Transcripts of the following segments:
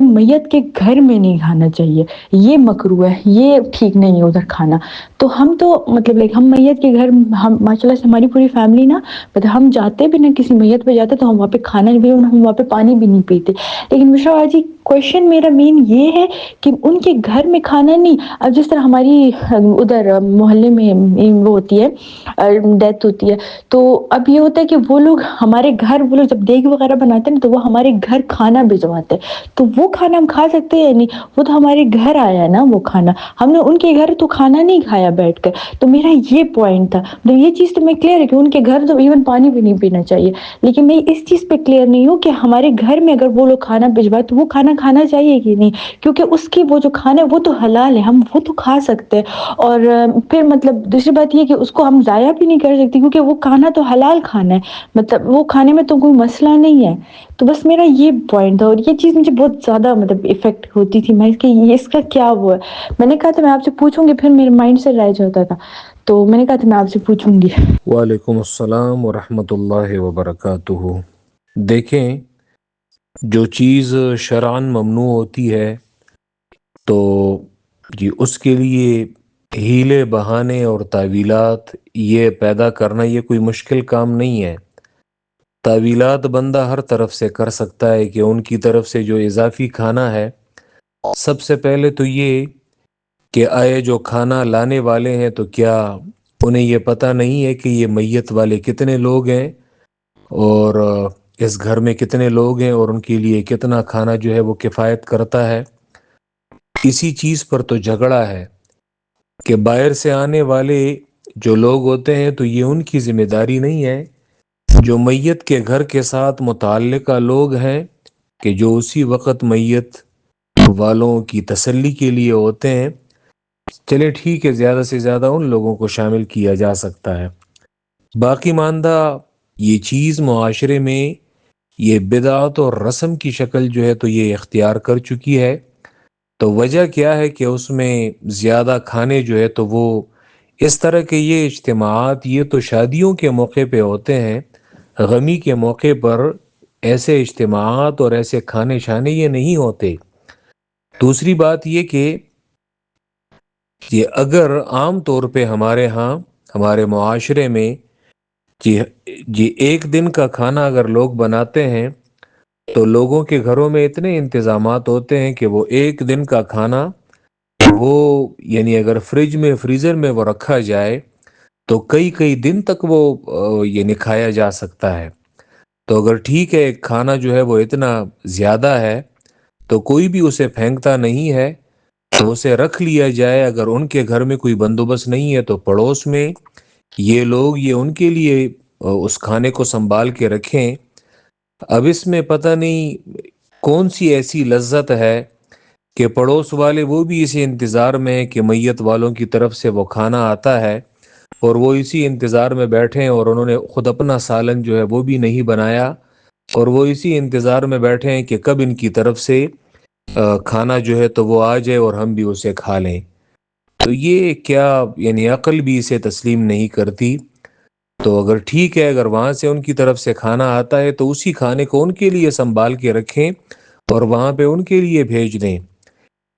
میت کے گھر میں نہیں کھانا چاہیے، یہ مکروہ ہے، یہ ٹھیک نہیں ہے ادھر کھانا۔ تو ہم تو مطلب ہم میت کے گھر، ہم ماشاء اللہ سے ہماری پوری فیملی نا، مطلب ہم جاتے بھی نا کسی میت پہ جاتے تو ہم وہاں پہ کھانا بھی، ہم وہاں پہ پانی بھی نہیں پیتے۔ لیکن مشرا باجی کوشچن میرا مین یہ ہے کہ ان کے گھر میں کھانا نہیں، اب جس طرح ہماری ادھر محلے میں وہ ہوتی ہے، ڈیتھ ہوتی ہے، تو اب یہ ہوتا ہے کہ وہ لوگ ہمارے گھر، وہ لوگ جب دیگ وغیرہ بناتے ہیں نا تو وہ ہمارے گھر کھانا بھجواتے ہیں، تو وہ کھانا ہم کھا سکتے ہیں یا نہیں؟ وہ تو ہمارے گھر آیا نا وہ کھانا، ہم نے ان کے گھر تو کھانا نہیں کھایا بیٹھ کر۔ تو میرا یہ پوائنٹ تھا، تو یہ چیز تو میں کلیئر ہے کہ ان کے گھر تو ایون پانی بھی نہیں پینا چاہیے، لیکن میں اس چیز پہ کلیئر نہیں ہوں کہ ہمارے گھر میں اگر وہ لوگ کھانا بھجوائے تو وہ کھانا کھانا چاہیے کہ نہیں، کیونکہ اس کی وہ جو کھانا ہے وہ تو حلال ہے، ہم وہ تو کھا سکتے ہیں۔ اور پھر مطلب دوسری بات یہ کہ اس کو ہم ضائع بھی نہیں کر سکتے، کیونکہ وہ کھانا تو حلال کھانا ہے، مطلب وہ کھانے میں تو کوئی مسئلہ نہیں ہے۔ تو بس میرا یہ پوائنٹ تھا، اور یہ چیز مجھے بہت زیادہ مطلب افیکٹ ہوتی تھی، میں اس کا کیا وہ ہے، میں نے کہا تھا میں آپ سے پوچھوں گی، پھر میرے مائنڈ سے رہ جاتا تھا، تو میں نے کہا تھا میں آپ سے پوچھوں گی۔ وعلیکم السلام ورحمۃ اللہ وبرکاتہ۔ دیکھیں، جو چیز شرعاً ممنوع ہوتی ہے تو جی اس کے لیے ہیلے بہانے اور تعویلات یہ پیدا کرنا یہ کوئی مشکل کام نہیں ہے۔ تعویلات بندہ ہر طرف سے کر سکتا ہے کہ ان کی طرف سے جو اضافی کھانا ہے، سب سے پہلے تو یہ کہ آئے جو کھانا لانے والے ہیں تو کیا انہیں یہ پتہ نہیں ہے کہ یہ میت والے کتنے لوگ ہیں، اور اس گھر میں کتنے لوگ ہیں، اور ان کے لیے کتنا کھانا جو ہے وہ کفایت کرتا ہے؟ اسی چیز پر تو جھگڑا ہے کہ باہر سے آنے والے جو لوگ ہوتے ہیں تو یہ ان کی ذمہ داری نہیں ہے، جو میت کے گھر کے ساتھ متعلقہ لوگ ہیں کہ جو اسی وقت میت والوں کی تسلی کے لیے ہوتے ہیں، چلے ٹھیک ہے، زیادہ سے زیادہ ان لوگوں کو شامل کیا جا سکتا ہے۔ باقی ماندہ یہ چیز معاشرے میں یہ بدعت اور رسم کی شکل جو ہے تو یہ اختیار کر چکی ہے۔ تو وجہ کیا ہے کہ اس میں زیادہ کھانے جو ہے تو وہ اس طرح کے یہ اجتماعات یہ تو شادیوں کے موقع پہ ہوتے ہیں، غمی کے موقع پر ایسے اجتماعات اور ایسے کھانے شانے یہ نہیں ہوتے۔ دوسری بات یہ کہ یہ اگر عام طور پہ ہمارے ہاں ہمارے معاشرے میں جی ایک دن کا کھانا اگر لوگ بناتے ہیں تو لوگوں کے گھروں میں اتنے انتظامات ہوتے ہیں کہ وہ ایک دن کا کھانا وہ یعنی اگر فریج میں فریزر میں وہ رکھا جائے تو کئی کئی دن تک وہ یعنی کھایا جا سکتا ہے۔ تو اگر ٹھیک ہے کھانا جو ہے وہ اتنا زیادہ ہے تو کوئی بھی اسے پھینکتا نہیں ہے، تو اسے رکھ لیا جائے۔ اگر ان کے گھر میں کوئی بندوبست نہیں ہے تو پڑوس میں یہ لوگ یہ ان کے لیے اس کھانے کو سنبھال کے رکھیں۔ اب اس میں پتہ نہیں کون سی ایسی لذت ہے کہ پڑوس والے وہ بھی اسی انتظار میں کہ میت والوں کی طرف سے وہ کھانا آتا ہے، اور وہ اسی انتظار میں بیٹھے ہیں، اور انہوں نے خود اپنا سالن جو ہے وہ بھی نہیں بنایا، اور وہ اسی انتظار میں بیٹھے ہیں کہ کب ان کی طرف سے کھانا جو ہے تو وہ آ جائے اور ہم بھی اسے کھا لیں۔ تو یہ کیا یعنی عقل بھی اسے تسلیم نہیں کرتی۔ تو اگر ٹھیک ہے، اگر وہاں سے ان کی طرف سے کھانا آتا ہے تو اسی کھانے کو ان کے لیے سنبھال کے رکھیں اور وہاں پہ ان کے لیے بھیج دیں۔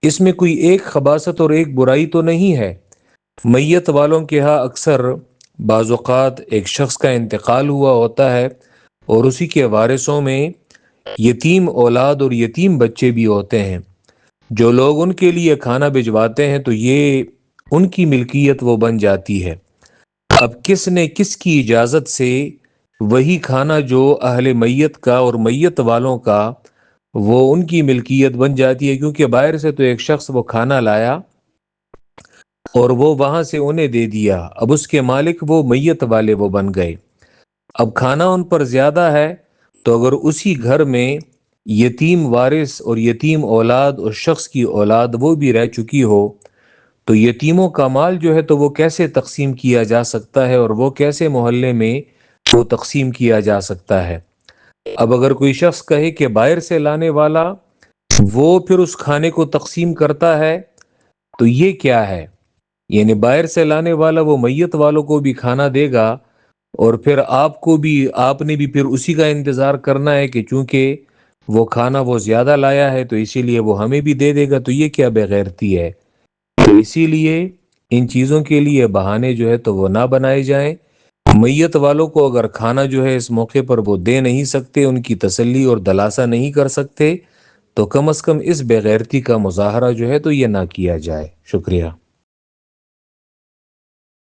اس میں کوئی ایک خباثت اور ایک برائی تو نہیں ہے۔ میت والوں کے ہاں اکثر بعض اوقات ایک شخص کا انتقال ہوا ہوتا ہے اور اسی کے وارثوں میں یتیم اولاد اور یتیم بچے بھی ہوتے ہیں۔ جو لوگ ان کے لیے کھانا بھجواتے ہیں تو یہ ان کی ملکیت وہ بن جاتی ہے۔ اب کس نے کس کی اجازت سے وہی کھانا جو اہل میت کا اور میت والوں کا وہ ان کی ملکیت بن جاتی ہے، کیونکہ باہر سے تو ایک شخص وہ کھانا لایا اور وہ وہاں سے انہیں دے دیا، اب اس کے مالک وہ میت والے وہ بن گئے۔ اب کھانا ان پر زیادہ ہے تو اگر اسی گھر میں یتیم وارث اور یتیم اولاد اور شخص کی اولاد وہ بھی رہ چکی ہو تو یتیموں کا مال جو ہے تو وہ کیسے تقسیم کیا جا سکتا ہے، اور وہ کیسے محلے میں وہ تقسیم کیا جا سکتا ہے؟ اب اگر کوئی شخص کہے کہ باہر سے لانے والا وہ پھر اس کھانے کو تقسیم کرتا ہے تو یہ کیا ہے؟ یعنی باہر سے لانے والا وہ میت والوں کو بھی کھانا دے گا اور پھر آپ کو بھی آپ نے بھی پھر اسی کا انتظار کرنا ہے کہ چونکہ وہ کھانا وہ زیادہ لایا ہے تو اسی لیے وہ ہمیں بھی دے دے گا، تو یہ کیا بے غیرتی ہے؟ تو اسی لیے ان چیزوں کے لیے بہانے جو ہے تو وہ نہ بنائے جائیں۔ میت والوں کو اگر کھانا جو ہے اس موقع پر وہ دے نہیں سکتے، ان کی تسلی اور دلاسا نہیں کر سکتے، تو کم از کم اس بے غیرتی کا مظاہرہ جو ہے تو یہ نہ کیا جائے۔ شکریہ۔